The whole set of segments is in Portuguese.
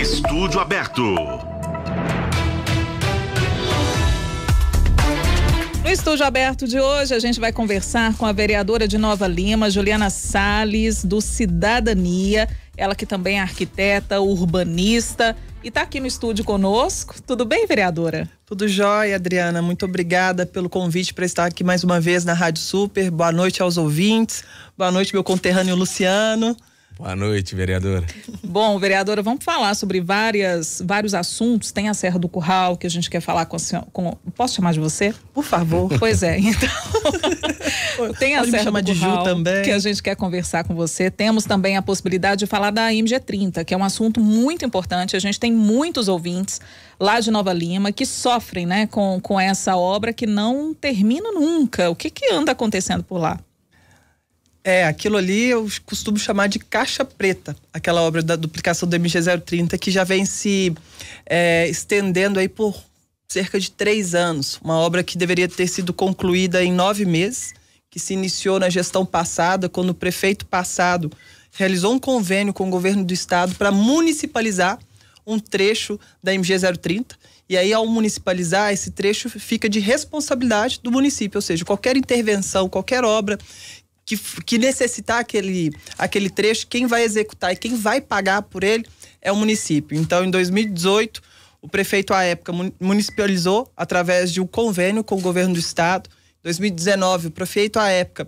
Estúdio Aberto. No Estúdio Aberto de hoje, a gente vai conversar com a vereadora de Nova Lima, Juliana Salles, do Cidadania. Ela que também é arquiteta, urbanista e está aqui no estúdio conosco. Tudo bem, vereadora? Tudo jóia, Adriana. Muito obrigada pelo convite para estar aqui mais uma vez na Rádio Super. Boa noite aos ouvintes. Boa noite, meu conterrâneo Luciano. Boa noite, vereadora. Bom, vereadora, vamos falar sobre vários assuntos. Tem a Serra do Curral, que a gente quer falar com a senhora. Posso chamar de você? Por favor. Pois é, então. Tem a Serra do de Curral, Ju também, que a gente quer conversar com você. Temos também a possibilidade de falar da MG30, que é um assunto muito importante. A gente tem muitos ouvintes lá de Nova Lima que sofrem, né, com essa obra que não termina nunca. O que anda acontecendo por lá? Aquilo ali eu costumo chamar de caixa preta, aquela obra da duplicação do MG030 que já vem se estendendo aí por cerca de 3 anos. Uma obra que deveria ter sido concluída em 9 meses, que se iniciou na gestão passada, quando o prefeito passado realizou um convênio com o governo do estado para municipalizar um trecho da MG030. E aí, ao municipalizar, esse trecho fica de responsabilidade do município, ou seja, qualquer intervenção, qualquer obra que necessitar aquele trecho, quem vai executar e quem vai pagar por ele é o município. Então, em 2018, o prefeito, à época, municipalizou através de um convênio com o governo do estado. Em 2019, o prefeito, à época,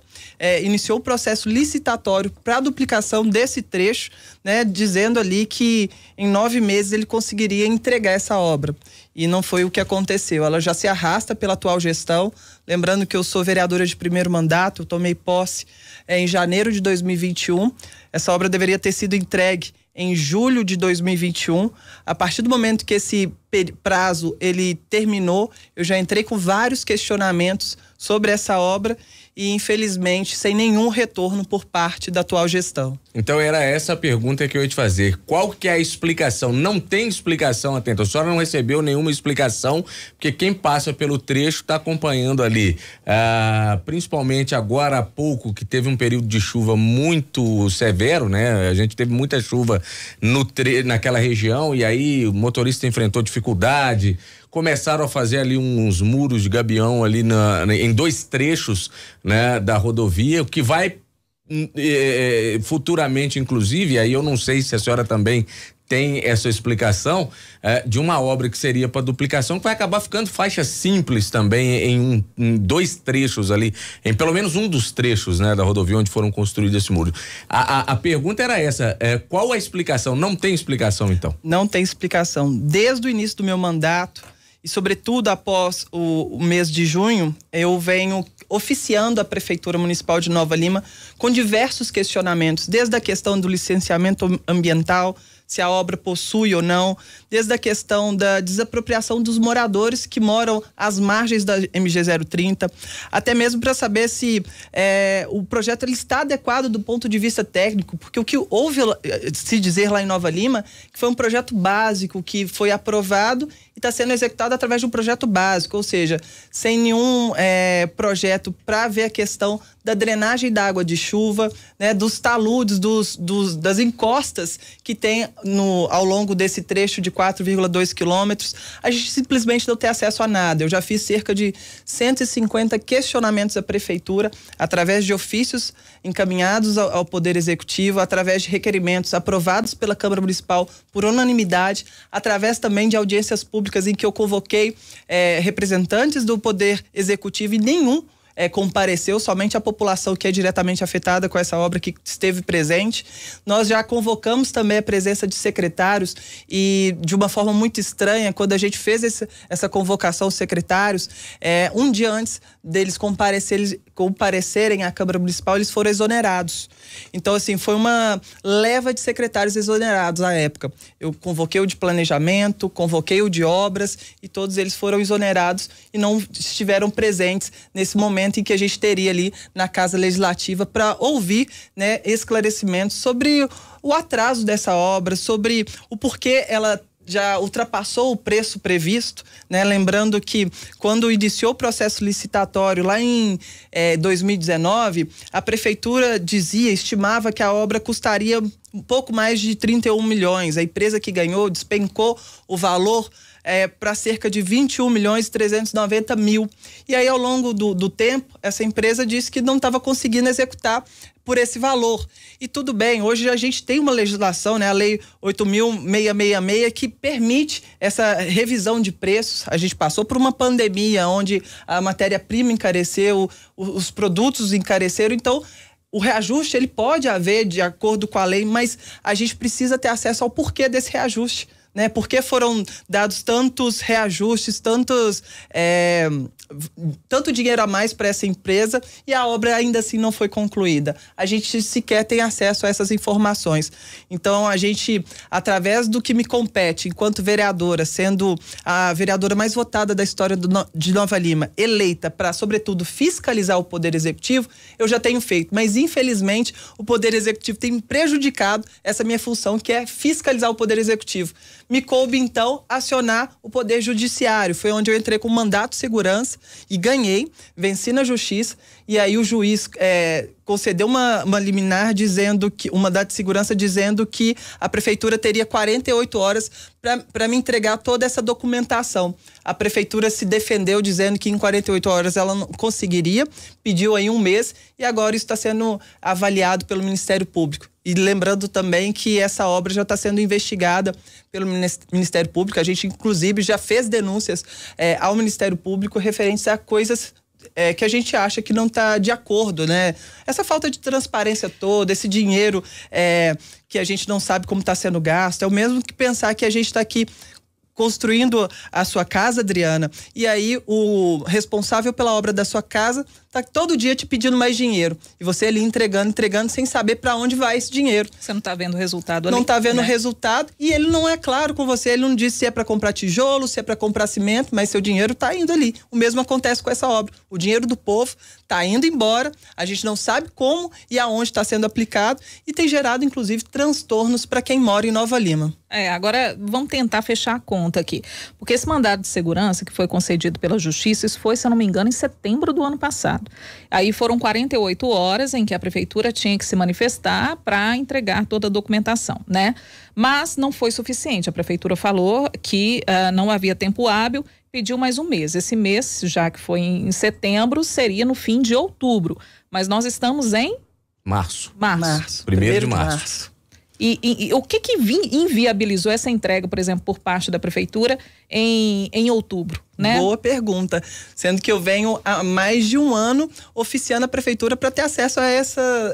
iniciou o processo licitatório para a duplicação desse trecho, né, dizendo ali que em 9 meses ele conseguiria entregar essa obra. E não foi o que aconteceu. Ela já se arrasta pela atual gestão. Lembrando que eu sou vereadora de primeiro mandato, eu tomei posse em janeiro de 2021. Essa obra deveria ter sido entregue em julho de 2021. A partir do momento que esse prazo ele terminou, eu já entrei com vários questionamentos sobre essa obra e, infelizmente, sem nenhum retorno por parte da atual gestão. Então era essa a pergunta que eu ia te fazer. Qual que é a explicação? Não tem explicação, atento. A senhora não recebeu nenhuma explicação, porque quem passa pelo trecho está acompanhando ali. Principalmente agora há pouco, que teve um período de chuva muito severo, né? A gente teve muita chuva naquela região e aí o motorista enfrentou dificuldade. Começaram a fazer ali uns muros de gabião ali em 2 trechos, né, da rodovia, o que vai futuramente, inclusive, aí eu não sei se a senhora também tem essa explicação de uma obra que seria para duplicação, que vai acabar ficando faixa simples também em 2 trechos ali, em pelo menos um dos trechos, né, da rodovia onde foram construídos esse muro. A pergunta era essa, qual a explicação? Não tem explicação, então? Não tem explicação. Desde o início do meu mandato, e sobretudo após o mês de junho, eu venho oficiando a Prefeitura Municipal de Nova Lima com diversos questionamentos, desde a questão do licenciamento ambiental, se a obra possui ou não, desde a questão da desapropriação dos moradores que moram às margens da MG030, até mesmo para saber se o projeto ele está adequado do ponto de vista técnico, porque o que houve se dizer lá em Nova Lima, que foi um projeto básico que foi aprovado e está sendo executado através de um projeto básico, ou seja, sem nenhum projeto para ver a questão da drenagem da água de chuva, né, dos taludes, das encostas que tem ao longo desse trecho de 4,2 quilômetros. A gente simplesmente não tem acesso a nada. Eu já fiz cerca de 150 questionamentos à prefeitura, através de ofícios encaminhados ao Poder Executivo, através de requerimentos aprovados pela Câmara Municipal por unanimidade, através também de audiências públicas em que eu convoquei representantes do Poder Executivo e nenhum compareceu, somente a população que é diretamente afetada com essa obra que esteve presente. Nós já convocamos também a presença de secretários e, de uma forma muito estranha, quando a gente fez essa convocação aos secretários, um dia antes deles comparecerem à Câmara Municipal, eles foram exonerados. Então, assim, foi uma leva de secretários exonerados à época. Eu convoquei o de planejamento, convoquei o de obras e todos eles foram exonerados e não estiveram presentes nesse momento em que a gente teria ali na Casa Legislativa para ouvir, né, esclarecimentos sobre o atraso dessa obra, sobre o porquê ela já ultrapassou o preço previsto, né? Lembrando que quando iniciou o processo licitatório lá em 2019, a prefeitura estimava que a obra custaria um pouco mais de 31 milhões. A empresa que ganhou despencou o valor para cerca de 21.390.000. E aí, ao longo do tempo, essa empresa disse que não estava conseguindo executar por esse valor. E tudo bem, hoje a gente tem uma legislação, né, a Lei 8.666, que permite essa revisão de preços. A gente passou por uma pandemia onde a matéria-prima encareceu, os produtos encareceram, então o reajuste ele pode haver de acordo com a lei, mas a gente precisa ter acesso ao porquê desse reajuste, né? Por que foram dados tantos reajustes, tanto dinheiro a mais para essa empresa e a obra ainda assim não foi concluída? A gente sequer tem acesso a essas informações. Então, a gente, através do que me compete enquanto vereadora, sendo a vereadora mais votada da história de Nova Lima, eleita para, sobretudo, fiscalizar o Poder Executivo, eu já tenho feito. Mas, infelizmente, o Poder Executivo tem prejudicado essa minha função, que é fiscalizar o Poder Executivo. Me coube, então, acionar o Poder Judiciário. Foi onde eu entrei com mandato de segurança e ganhei, venci na justiça, e aí o juiz concedeu uma liminar dizendo que, um mandato de segurança dizendo que a prefeitura teria 48 horas para me entregar toda essa documentação. A prefeitura se defendeu dizendo que em 48 horas ela não conseguiria, pediu aí um mês e agora isso está sendo avaliado pelo Ministério Público. E lembrando também que essa obra já está sendo investigada pelo Ministério Público. A gente, inclusive, já fez denúncias ao Ministério Público referentes a coisas que a gente acha que não está de acordo, né? Essa falta de transparência toda, esse dinheiro que a gente não sabe como está sendo gasto, é o mesmo que pensar que a gente está aqui construindo a sua casa, Adriana, e aí o responsável pela obra da sua casa tá todo dia te pedindo mais dinheiro. E você ali entregando sem saber para onde vai esse dinheiro. Você não tá vendo o resultado ali. Não tá vendo o né? resultado e ele não é claro com você, ele não diz se é para comprar tijolo, se é para comprar cimento, mas seu dinheiro tá indo ali. O mesmo acontece com essa obra. O dinheiro do povo tá indo embora, a gente não sabe como e aonde está sendo aplicado e tem gerado, inclusive, transtornos para quem mora em Nova Lima. Agora vamos tentar fechar a conta aqui. Porque esse mandado de segurança que foi concedido pela Justiça, isso foi, se eu não me engano, em setembro do ano passado. Aí foram 48 horas em que a prefeitura tinha que se manifestar para entregar toda a documentação, né? Mas não foi suficiente. A prefeitura falou que não havia tempo hábil, pediu mais um mês. Esse mês, já que foi em setembro, seria no fim de outubro. Mas nós estamos em março. Primeiro de março. E o que inviabilizou essa entrega, por exemplo, por parte da prefeitura em outubro, né? Boa pergunta. Sendo que eu venho há mais de um ano oficiando a prefeitura para ter acesso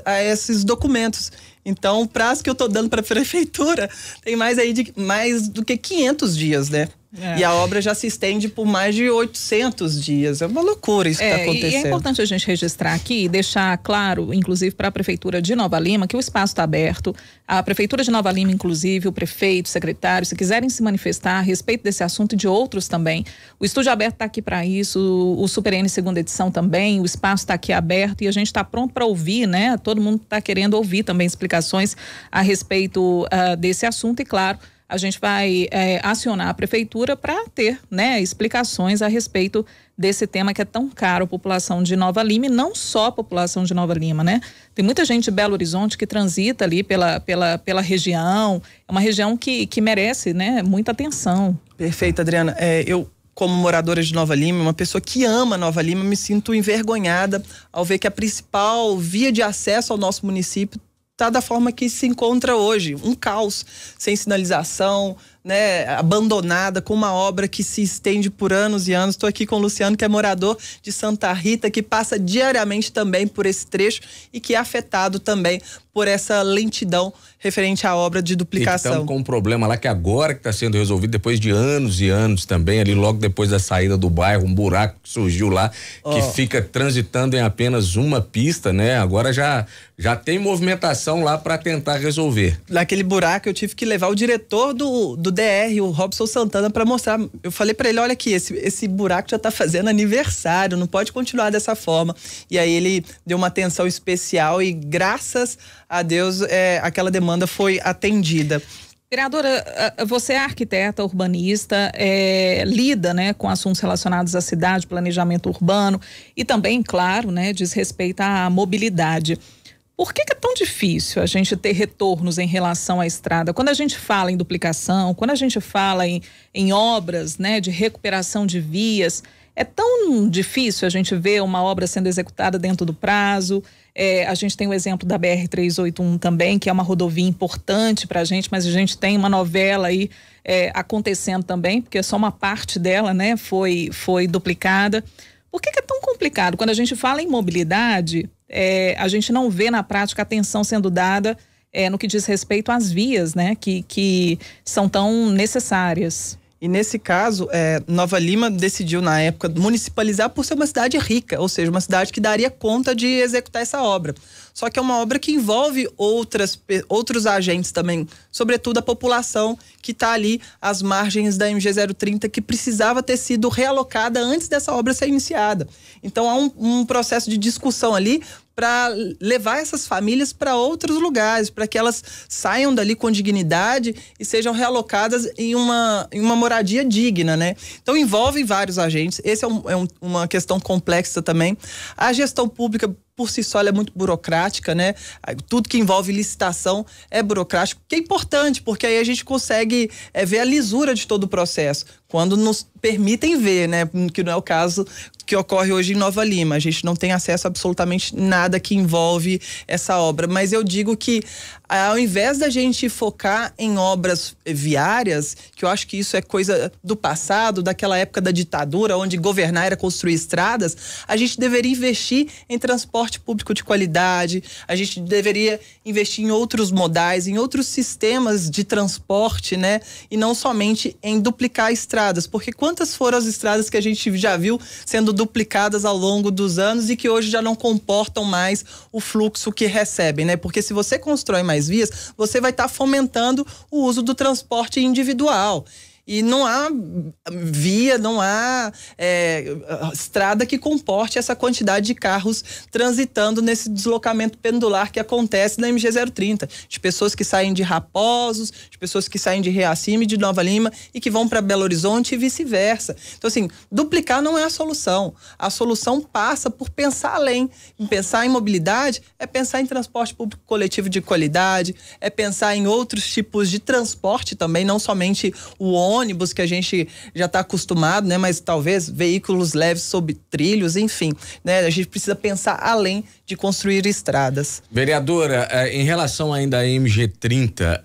a esses documentos. Então, o prazo que eu estou dando para a prefeitura tem mais do que 500 dias, né? E a obra já se estende por mais de 800 dias. É uma loucura isso que está acontecendo. E é importante a gente registrar aqui e deixar claro, inclusive para a Prefeitura de Nova Lima, que o espaço está aberto. A Prefeitura de Nova Lima, inclusive, o prefeito, o secretário, se quiserem se manifestar a respeito desse assunto e de outros também. O Estúdio Aberto está aqui para isso, o Super N segunda edição também, o espaço está aqui aberto e a gente está pronto para ouvir, né? Todo mundo está querendo ouvir também explicações a respeito desse assunto e, claro, a gente vai acionar a prefeitura para ter, né, explicações a respeito desse tema que é tão caro à população de Nova Lima e não só a população de Nova Lima, né? Tem muita gente de Belo Horizonte que transita ali pela região, é uma região que merece, né, muita atenção. Perfeito, Adriana. Eu, como moradora de Nova Lima, uma pessoa que ama Nova Lima, me sinto envergonhada ao ver que a principal via de acesso ao nosso município está da forma que se encontra hoje, um caos, sem sinalização, né, abandonada, com uma obra que se estende por anos e anos. Estou aqui com o Luciano, que é morador de Santa Rita, que passa diariamente também por esse trecho e que é afetado também por essa lentidão referente à obra de duplicação. Estamos com um problema lá que agora que está sendo resolvido, depois de anos e anos também, ali logo depois da saída do bairro, um buraco que surgiu lá, que fica transitando em apenas uma pista, né? Agora já tem movimentação lá para tentar resolver. Naquele buraco eu tive que levar o diretor do DR, o Robson Santana, para mostrar. Eu falei para ele, olha aqui, esse buraco já está fazendo aniversário, não pode continuar dessa forma. E aí ele deu uma atenção especial e graças a Deus aquela demanda foi atendida. Vereadora, você é arquiteta, urbanista, lida, né, com assuntos relacionados à cidade, planejamento urbano e também, claro, né, diz respeito à mobilidade. Por que é tão difícil a gente ter retornos em relação à estrada? Quando a gente fala em duplicação, quando a gente fala em obras, né, de recuperação de vias, é tão difícil a gente ver uma obra sendo executada dentro do prazo. A gente tem o exemplo da BR-381 também, que é uma rodovia importante para a gente, mas a gente tem uma novela aí acontecendo também, porque só uma parte dela, né, foi duplicada. Por que é tão complicado? Quando a gente fala em mobilidade, a gente não vê na prática atenção sendo dada no que diz respeito às vias, né, que são tão necessárias. E nesse caso, Nova Lima decidiu na época municipalizar por ser uma cidade rica, ou seja, uma cidade que daria conta de executar essa obra. Só que é uma obra que envolve outros agentes também, sobretudo a população que está ali às margens da MG 030, que precisava ter sido realocada antes dessa obra ser iniciada. Então há um processo de discussão ali para levar essas famílias para outros lugares, para que elas saiam dali com dignidade e sejam realocadas em uma moradia digna, né? Então envolve vários agentes. Essa é uma questão complexa também. A gestão pública por si só ela é muito burocrática, né? Tudo que envolve licitação é burocrático, que é importante, porque aí a gente consegue ver a lisura de todo o processo, quando nos permitem ver, né? Que não é o caso que ocorre hoje em Nova Lima. A gente não tem acesso a absolutamente nada que envolve essa obra, mas eu digo que ao invés da gente focar em obras viárias, que eu acho que isso é coisa do passado, daquela época da ditadura, onde governar era construir estradas, a gente deveria investir em transporte público de qualidade, a gente deveria investir em outros modais, em outros sistemas de transporte, né? E não somente em duplicar estradas, porque quantas foram as estradas que a gente já viu sendo duplicadas ao longo dos anos e que hoje já não comportam mais o fluxo que recebem, né? Porque se você constrói mais vias, você vai estar fomentando o uso do transporte individual. E não há via, não há estrada que comporte essa quantidade de carros transitando nesse deslocamento pendular que acontece na MG 030. De pessoas que saem de Raposos, de pessoas que saem de Reacima e de Nova Lima e que vão para Belo Horizonte e vice-versa. Então, assim, duplicar não é a solução. A solução passa por pensar além. Pensar em mobilidade é pensar em transporte público coletivo de qualidade, é pensar em outros tipos de transporte também, não somente o ônibus que a gente já está acostumado, né? Mas talvez veículos leves sob trilhos, enfim, né? A gente precisa pensar além de construir estradas. Vereadora, em relação ainda à MG30,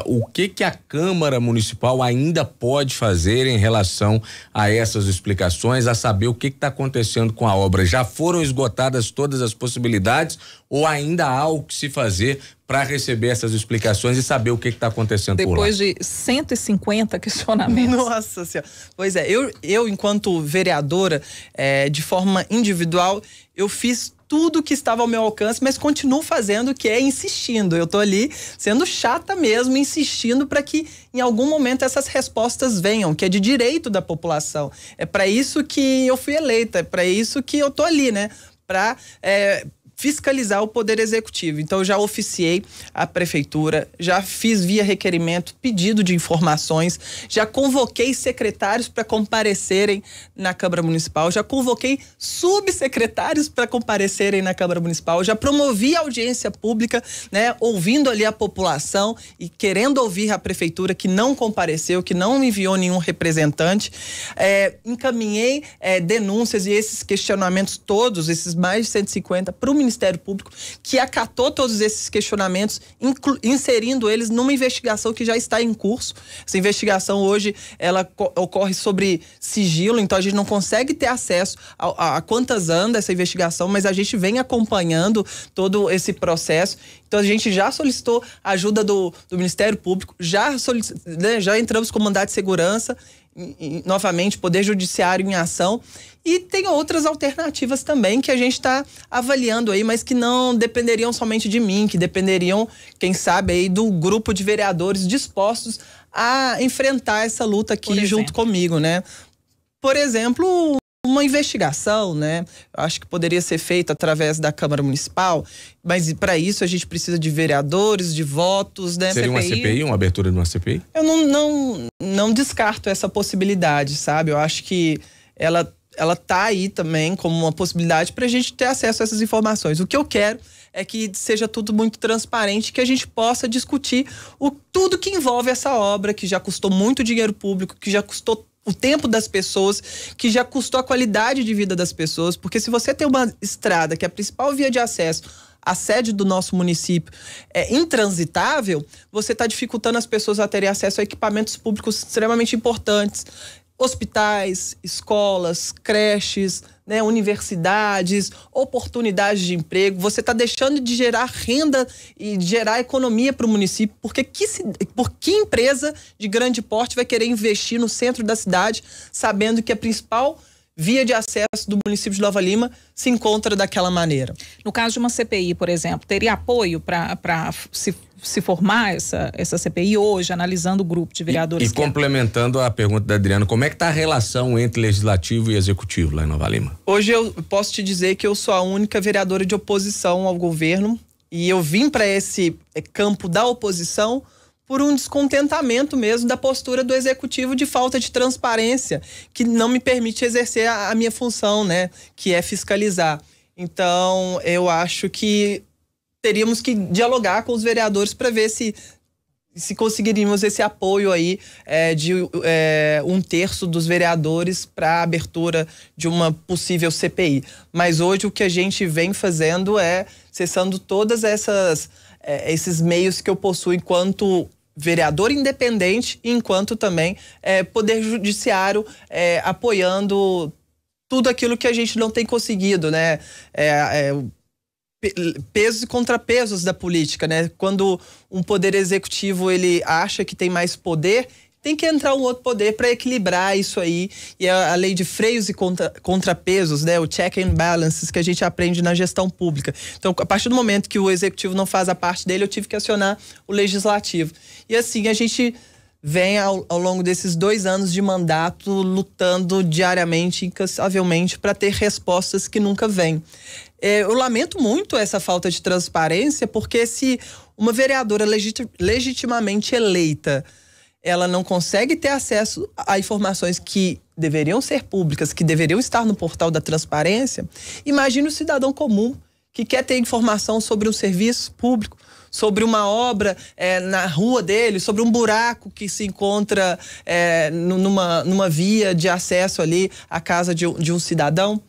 o que a Câmara Municipal ainda pode fazer em relação a essas explicações, a saber o que está acontecendo com a obra? Já foram esgotadas todas as possibilidades ou ainda há o que se fazer para receber essas explicações e saber o que está acontecendo por lá? Depois de 150 questionamentos. Nossa Senhora. Pois é, eu enquanto vereadora, de forma individual, eu fiz tudo que estava ao meu alcance, mas continuo fazendo, que é insistindo. Eu tô ali sendo chata mesmo, insistindo para que em algum momento essas respostas venham, que é de direito da população. É para isso que eu fui eleita, é para isso que eu tô ali, né? Para fiscalizar o Poder Executivo. Então, eu já oficiei a Prefeitura, já fiz via requerimento, pedido de informações, já convoquei secretários para comparecerem na Câmara Municipal, já convoquei subsecretários para comparecerem na Câmara Municipal, já promovi audiência pública, né, ouvindo ali a população e querendo ouvir a Prefeitura que não compareceu, que não enviou nenhum representante. Encaminhei denúncias e esses questionamentos todos, esses mais de 150, para o Ministério Público, que acatou todos esses questionamentos, inserindo eles numa investigação que já está em curso. Essa investigação hoje, ela ocorre sobre sigilo, então a gente não consegue ter acesso a quantas anda essa investigação, mas a gente vem acompanhando todo esse processo. Então a gente já solicitou a ajuda do Ministério Público, já entramos com mandado de segurança, e novamente Poder Judiciário em ação, e tem outras alternativas também que a gente está avaliando aí, mas que não dependeriam somente de mim, que dependeriam, quem sabe, aí do grupo de vereadores dispostos a enfrentar essa luta aqui junto comigo, né? Por exemplo, uma investigação, né? Eu acho que poderia ser feita através da Câmara Municipal, mas para isso a gente precisa de vereadores, de votos, né? Seria uma CPI, uma abertura de uma CPI? Eu não descarto essa possibilidade, sabe? Eu acho que ela tá aí também como uma possibilidade para a gente ter acesso a essas informações. O que eu quero é que seja tudo muito transparente, que a gente possa discutir tudo que envolve essa obra, que já custou muito dinheiro público, que já custou o tempo das pessoas, que já custou a qualidade de vida das pessoas, porque se você tem uma estrada que é a principal via de acesso à sede do nosso município é intransitável, você está dificultando as pessoas a terem acesso a equipamentos públicos extremamente importantes. Hospitais, escolas, creches, né, universidades, oportunidades de emprego. Você está deixando de gerar renda e de gerar economia para o município, porque por que empresa de grande porte vai querer investir no centro da cidade, sabendo que a principal via de acesso do município de Nova Lima se encontra daquela maneira? No caso de uma CPI, por exemplo, teria apoio para se formar essa CPI hoje, analisando o grupo de vereadores? E complementando a pergunta da Adriana, como é que está a relação entre legislativo e executivo lá em Nova Lima? Hoje eu posso te dizer que eu sou a única vereadora de oposição ao governo, e eu vim para esse campo da oposição por um descontentamento mesmo da postura do executivo de falta de transparência, que não me permite exercer a minha função, né, que é fiscalizar. Então, eu acho que teríamos que dialogar com os vereadores para ver se conseguiríamos esse apoio aí de 1/3 dos vereadores para a abertura de uma possível CPI. Mas hoje o que a gente vem fazendo é cessando todas esses meios que eu possuo enquanto vereador independente e enquanto também poder judiciário apoiando tudo aquilo que a gente não tem conseguido, né? Pesos e contrapesos da política, né? Quando um poder executivo ele acha que tem mais poder, tem que entrar um outro poder para equilibrar isso aí. E a lei de freios e contrapesos, né? O check and balances que a gente aprende na gestão pública. Então, a partir do momento que o executivo não faz a parte dele, eu tive que acionar o legislativo. E assim, a gente vem ao longo desses 2 anos de mandato lutando diariamente, incansavelmente, para ter respostas que nunca vêm. Eu lamento muito essa falta de transparência, porque se uma vereadora legitimamente eleita, ela não consegue ter acesso a informações que deveriam ser públicas, que deveriam estar no portal da transparência, imagine o cidadão comum que quer ter informação sobre um serviço público, sobre uma obra na rua dele, sobre um buraco que se encontra numa via de acesso ali à casa de um cidadão.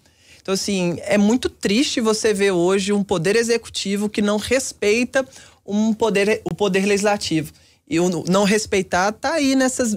Então, assim, é muito triste você ver hoje um poder executivo que não respeita o poder legislativo. E o não respeitar tá aí nesses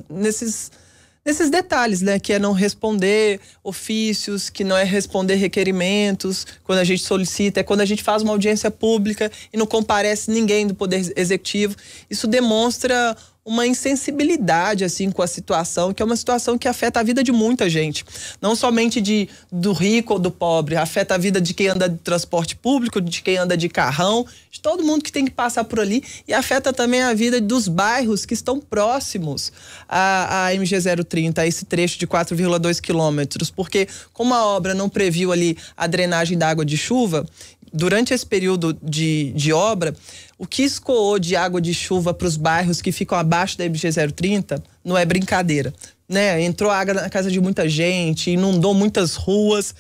detalhes, né? Que é não responder ofícios, que não é responder requerimentos, quando a gente solicita, é quando a gente faz uma audiência pública e não comparece ninguém do poder executivo. Isso demonstra uma insensibilidade assim com a situação, que é uma situação que afeta a vida de muita gente, não somente do rico ou do pobre, afeta a vida de quem anda de transporte público, de quem anda de carrão, de todo mundo que tem que passar por ali, e afeta também a vida dos bairros que estão próximos à MG 030, a esse trecho de 4,2 quilômetros, porque como a obra não previu ali a drenagem da água de chuva, durante esse período de obra, o que escoou de água de chuva para os bairros que ficam abaixo da MG 030 não é brincadeira, né? Entrou água na casa de muita gente, inundou muitas ruas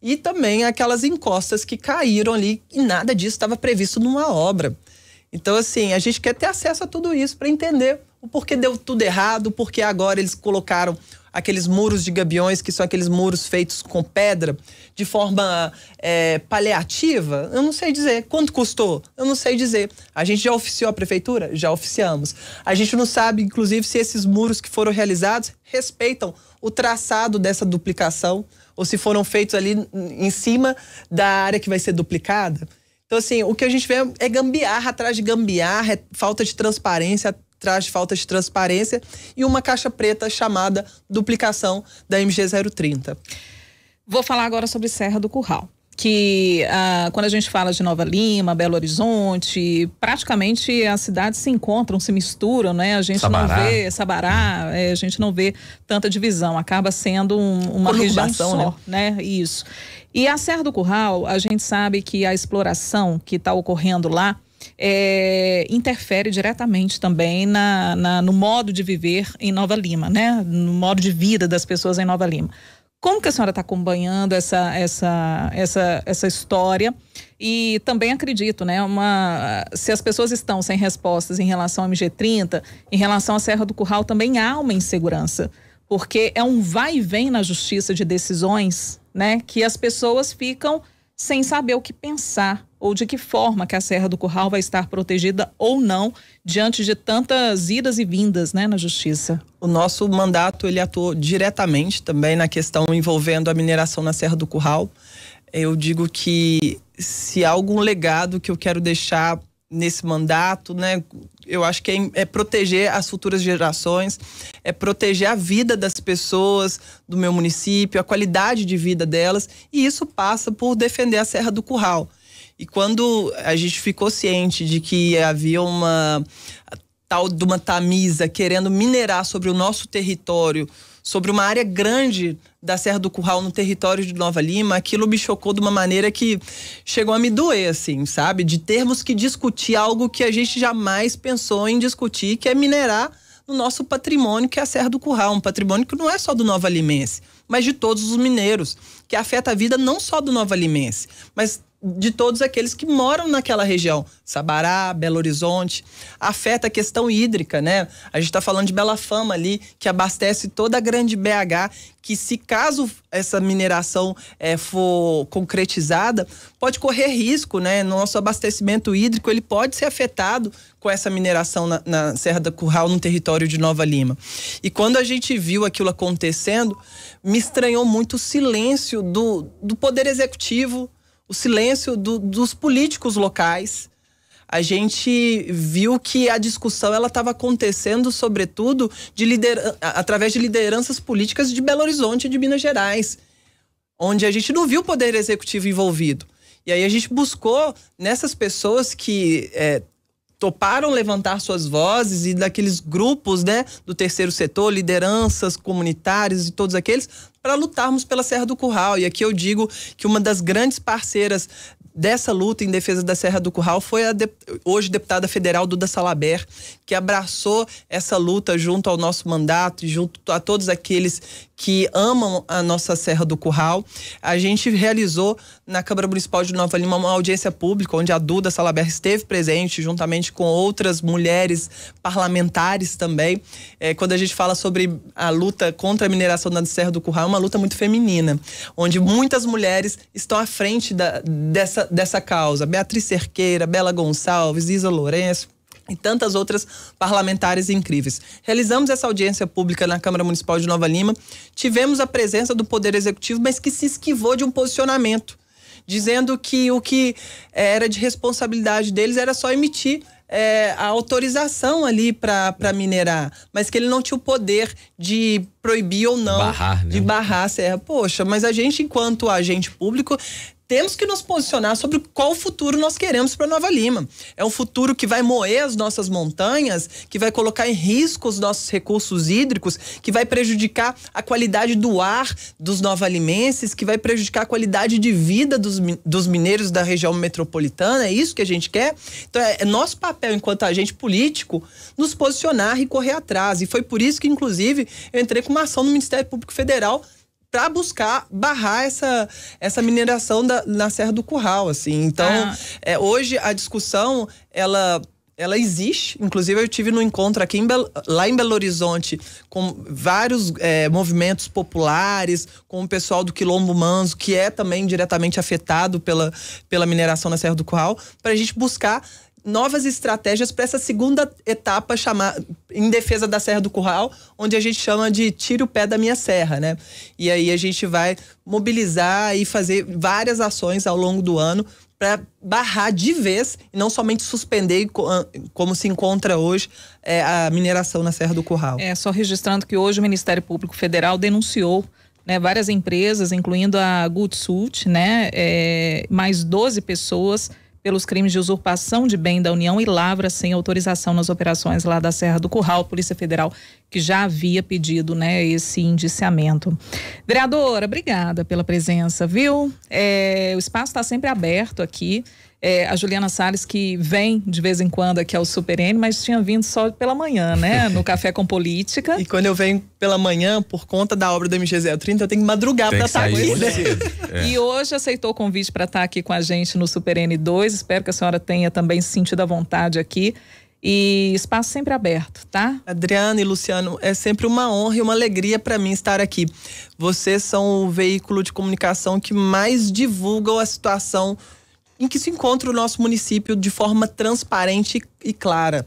e também aquelas encostas que caíram ali e nada disso estava previsto numa obra. Então, assim, a gente quer ter acesso a tudo isso para entender o porquê deu tudo errado, porque agora eles colocaram aqueles muros de gabiões, que são aqueles muros feitos com pedra, de forma paliativa. Eu não sei dizer. Quanto custou? Eu não sei dizer. A gente já oficiou a prefeitura? Já oficiamos. A gente não sabe, inclusive, se esses muros que foram realizados respeitam o traçado dessa duplicação, ou se foram feitos ali em cima da área que vai ser duplicada. Então, assim, o que a gente vê é gambiarra atrás de gambiarra, é falta de transparência atrás de falta de transparência e uma caixa preta chamada duplicação da MG 030. Vou falar agora sobre Serra do Curral. que quando a gente fala de Nova Lima, Belo Horizonte, praticamente as cidades se encontram, se misturam, né? A gente Sabará. não vê Sabará, a gente não vê tanta divisão, acaba sendo uma região só, né? Isso. E a Serra do Curral, a gente sabe que a exploração que está ocorrendo lá interfere diretamente também no modo de viver em Nova Lima, né? No modo de vida das pessoas em Nova Lima. Como que a senhora está acompanhando essa história? E também acredito, né? Se as pessoas estão sem respostas em relação ao MG30, em relação à Serra do Curral também há uma insegurança, porque é um vai e vem na justiça de decisões, né? Que as pessoas ficam sem saber o que pensar ou de que forma que a Serra do Curral vai estar protegida ou não diante de tantas idas e vindas, né, na justiça. O nosso mandato, ele atuou diretamente também na questão envolvendo a mineração na Serra do Curral. Eu digo que se há algum legado que eu quero deixar nesse mandato, né, eu acho que é proteger as futuras gerações, é proteger a vida das pessoas do meu município, a qualidade de vida delas, e isso passa por defender a Serra do Curral. E quando a gente ficou ciente de que havia uma tal de uma Tamisa querendo minerar sobre o nosso território, sobre uma área grande da Serra do Curral no território de Nova Lima, aquilo me chocou de uma maneira que chegou a me doer, assim, sabe? De termos que discutir algo que a gente jamais pensou em discutir, que é minerar no nosso patrimônio, que é a Serra do Curral, um patrimônio que não é só do Nova Limense, mas de todos os mineiros, que afeta a vida não só do Nova Limense, mas de todos aqueles que moram naquela região, Sabará, Belo Horizonte, afeta a questão hídrica, né? A gente está falando de Bela Fama ali, que abastece toda a grande BH, que se caso essa mineração for concretizada, pode correr risco, né? Nosso abastecimento hídrico, ele pode ser afetado com essa mineração na Serra do Curral, no território de Nova Lima. E quando a gente viu aquilo acontecendo, me estranhou muito o silêncio do Poder Executivo, o silêncio dos políticos locais. A gente viu que a discussão ela estava acontecendo, sobretudo, através de lideranças políticas de Belo Horizonte e de Minas Gerais, onde a gente não viu o Poder Executivo envolvido. E aí a gente buscou nessas pessoas que toparam levantar suas vozes e daqueles grupos, né, do terceiro setor, lideranças comunitárias e todos aqueles, para lutarmos pela Serra do Curral. E aqui eu digo que uma das grandes parceiras dessa luta em defesa da Serra do Curral foi a hoje deputada federal Duda Salabert, que abraçou essa luta junto ao nosso mandato e junto a todos aqueles que amam a nossa Serra do Curral. A gente realizou na Câmara Municipal de Nova Lima uma audiência pública, onde a Duda Salabert esteve presente, juntamente com outras mulheres parlamentares também. Quando a gente fala sobre a luta contra a mineração da Serra do Curral, é uma luta muito feminina, onde muitas mulheres estão à frente dessa causa. Beatriz Cerqueira, Bela Gonçalves, Isa Lourenço e tantas outras parlamentares incríveis. Realizamos essa audiência pública na Câmara Municipal de Nova Lima, tivemos a presença do Poder Executivo, mas que se esquivou de um posicionamento, dizendo que o que era de responsabilidade deles era só emitir a autorização ali para minerar, mas que ele não tinha o poder de proibir ou não, de barrar a serra. Poxa, mas a gente, enquanto agente público, temos que nos posicionar sobre qual futuro nós queremos para Nova Lima. É um futuro que vai moer as nossas montanhas, que vai colocar em risco os nossos recursos hídricos, que vai prejudicar a qualidade do ar dos novalimenses, que vai prejudicar a qualidade de vida dos mineiros da região metropolitana. É isso que a gente quer? Então é nosso papel enquanto agente político nos posicionar e correr atrás. E foi por isso que, inclusive, eu entrei com uma ação no Ministério Público Federal para buscar barrar essa mineração na Serra do Curral, assim. Então, hoje a discussão, ela existe. Inclusive, eu tive no encontro aqui lá em Belo Horizonte com vários movimentos populares, com o pessoal do Quilombo Manso, que é também diretamente afetado pela mineração na Serra do Curral, para a gente buscar novas estratégias para essa segunda etapa em defesa da Serra do Curral, onde a gente chama de tire o pé da minha serra, né? E aí a gente vai mobilizar e fazer várias ações ao longo do ano para barrar de vez e não somente suspender, como se encontra hoje, a mineração na Serra do Curral. Só registrando que hoje o Ministério Público Federal denunciou né, várias empresas, incluindo a Goodsult, né, mais 12 pessoas pelos crimes de usurpação de bem da União e lavra sem autorização nas operações lá da Serra do Curral, Polícia Federal, que já havia pedido, né, esse indiciamento. Vereadora, obrigada pela presença, viu? O espaço está sempre aberto aqui. A Juliana Salles, que vem de vez em quando aqui ao Super N, mas tinha vindo só pela manhã, né? No Café com Política. E quando eu venho pela manhã, por conta da obra do MG 030, eu tenho que madrugar para estar aqui, né? E hoje aceitou o convite para estar aqui com a gente no Super N2. Espero que a senhora tenha também sentido a vontade aqui. E espaço sempre aberto, tá? Adriana e Luciano, é sempre uma honra e uma alegria para mim estar aqui. Vocês são o veículo de comunicação que mais divulga a situação em que se encontra o nosso município de forma transparente e clara.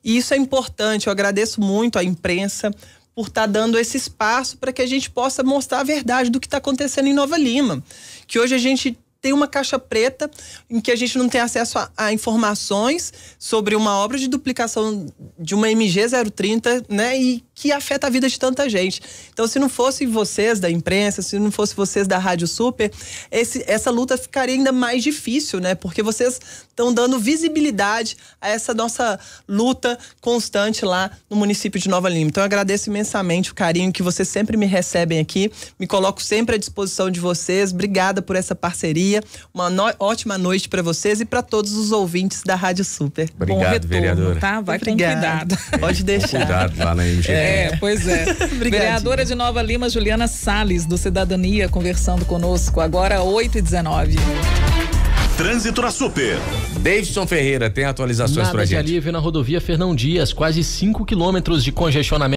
E isso é importante, eu agradeço muito à imprensa por estar dando esse espaço para que a gente possa mostrar a verdade do que está acontecendo em Nova Lima. Que hoje a gente tem uma caixa preta em que a gente não tem acesso a informações sobre uma obra de duplicação de uma MG 030, né? E que afeta a vida de tanta gente. Então, se não fosse vocês da imprensa, se não fosse vocês da Rádio Super, essa luta ficaria ainda mais difícil, né? Porque vocês estão dando visibilidade a essa nossa luta constante lá no município de Nova Lima. Então, eu agradeço imensamente o carinho que vocês sempre me recebem aqui. Me coloco sempre à disposição de vocês. Obrigada por essa parceria. Uma ótima noite para vocês e para todos os ouvintes da Rádio Super. Obrigado, bom retorno, vereadora. Tá? Vai com cuidado. Pode deixar. Cuidado lá na MG. Pois é. Vereadora de Nova Lima, Juliana Salles, do Cidadania, conversando conosco. Agora 8h19. Trânsito na Super. Davidson Ferreira tem atualizações pra gente. Nada de alívio na rodovia Fernão Dias, quase 5 quilômetros de congestionamento.